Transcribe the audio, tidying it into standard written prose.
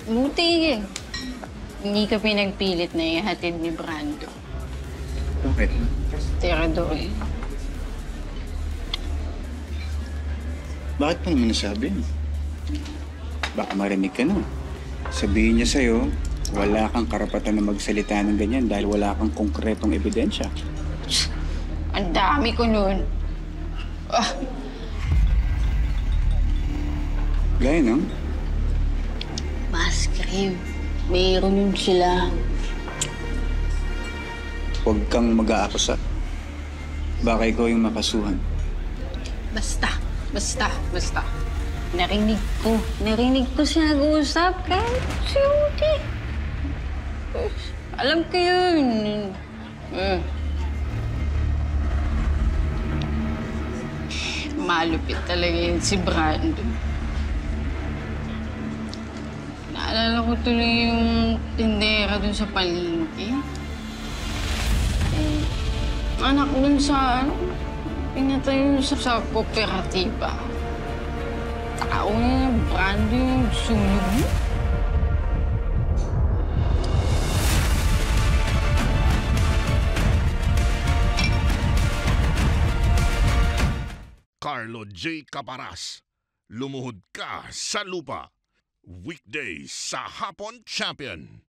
Buti eh. Hindi ka pinagpilit na ihatid ni Brando. Bakit? Tirador eh. Bakit pa naman nasabi? Baka marinig ka na. Sabihin niya sa'yo, wala kang karapatan na magsalita ng ganyan dahil wala kang konkretong ebidensya. Ang dami ko nun. Ah, Gaya no? mass crime. Mayroon yun sila. Huwag kang mag-aakusa. Baka ikaw yung makasuhan. Basta. Narinig ko siya nag-uusap kahit si Udi. Alam ko yun. Malupit talaga yun si Brando. Naalala ko tuloy yung tindera dun sa palengke. Anak dun sa pinatay yun sa kooperatiba. Tao niya na Brando yung sunog mo. Carlo J. Caparas, lumuhod ka sa lupa. Weekdays sa Hapon Champion.